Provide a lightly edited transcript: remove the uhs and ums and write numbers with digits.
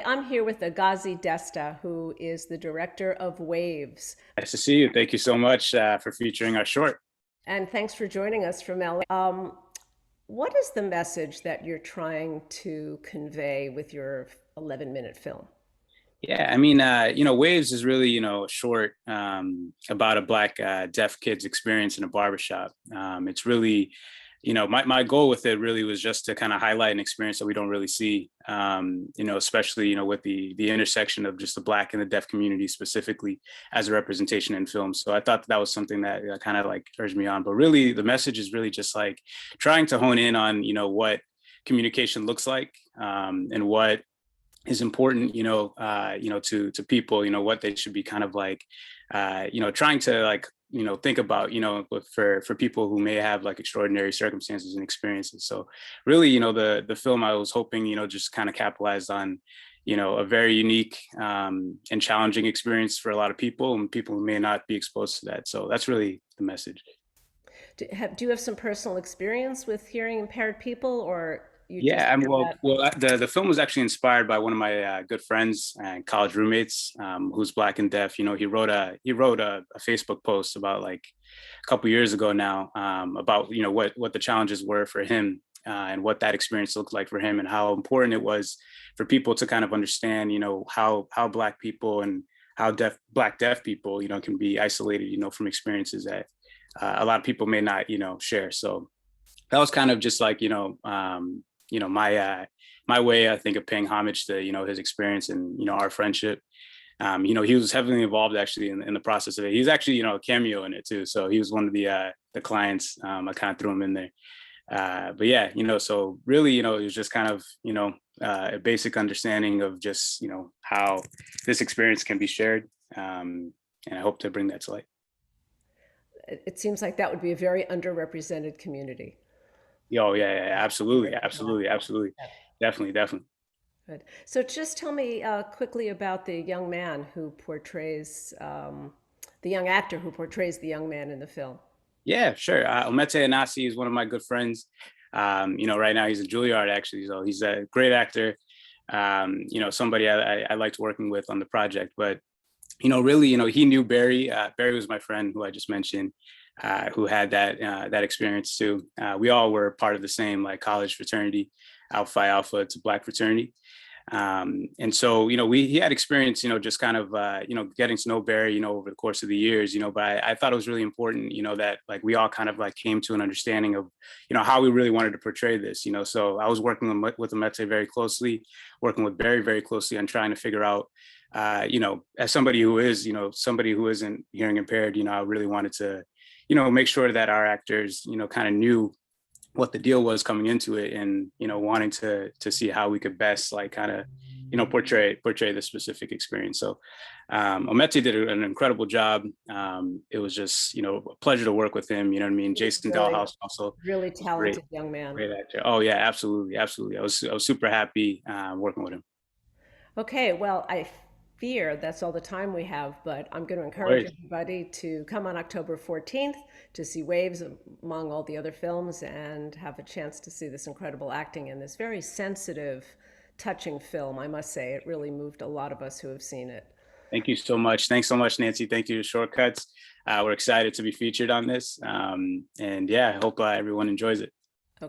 I'm here with Agazi Desta, who is the director of Waves. Nice to see you. Thank you so much for featuring our short. And thanks for joining us from LA. What is the message that you're trying to convey with your 11-minute film? Yeah, Waves is really, a short about a black deaf kid's experience in a barbershop. It's really, my goal with it really was just to kind of highlight an experience that we don't really see, especially, with the intersection of just the black and the deaf community specifically as a representation in film. So I thought that was something that kind of like urged me on. But really, the message is really just like trying to hone in on, what communication looks like and what is important, to people, what they should be kind of like, trying to like, think about, for people who may have like extraordinary circumstances and experiences. So really, the film I was hoping, just kind of capitalized on, a very unique and challenging experience for a lot of people and people who may not be exposed to that. So that's really the message. Do you have some personal experience with hearing impaired people, or you just Yeah, hear that? the film was actually inspired by one of my good friends and college roommates, who's black and deaf. He wrote a Facebook post about like a couple years ago now, about what the challenges were for him, and what that experience looked like for him, and how important it was for people to kind of understand, how black people and how black deaf people, can be isolated, from experiences that a lot of people may not, share. So that was kind of just like, my way, I think, of paying homage to, his experience and, our friendship. He was heavily involved actually in the process of it. He's actually, a cameo in it too. So he was one of the clients. I kind of threw him in there. But yeah, so really, it was just kind of, a basic understanding of just, how this experience can be shared. And I hope to bring that to light. It seems like that would be a very underrepresented community. Oh yeah, absolutely, absolutely, absolutely, definitely, definitely. Good. So just tell me quickly about the young man who portrays, the young actor who portrays the young man in the film. Yeah, sure. Omete Anasi is one of my good friends. Right now he's in Juilliard actually, so he's a great actor. Somebody I liked working with on the project. But really, he knew Barry. Barry was my friend who I just mentioned, who had that experience too. We all were part of the same like college fraternity, Alpha Phi Alpha. It's a black fraternity. And so, he had experience, just kind of, getting to know Barry, over the course of the years, but I thought it was really important, that like we all kind of like came to an understanding of, how we really wanted to portray this, so I was working with Amete very closely, working with Barry very closely on trying to figure out, as somebody who is, somebody who isn't hearing impaired, I really wanted to, make sure that our actors, kind of knew what the deal was coming into it, and wanting to see how we could best like kind of portray the specific experience. So Ometi did an incredible job. It was just a pleasure to work with him. You know what I mean? He's Jason really, Dahlhaus also really great, talented young man. great actor. Oh yeah, absolutely, absolutely. I was super happy working with him. Okay, well, I fear that's all the time we have, but I'm going to No encourage worries. everybody to come on October 14th to see Waves among all the other films and have a chance to see this incredible acting in this very sensitive, touching film. I must say, it really moved a lot of us who have seen it. Thank you so much. Thanks so much, Nancy. Thank you to Shortcuts. We're excited to be featured on this. And yeah, I hope everyone enjoys it.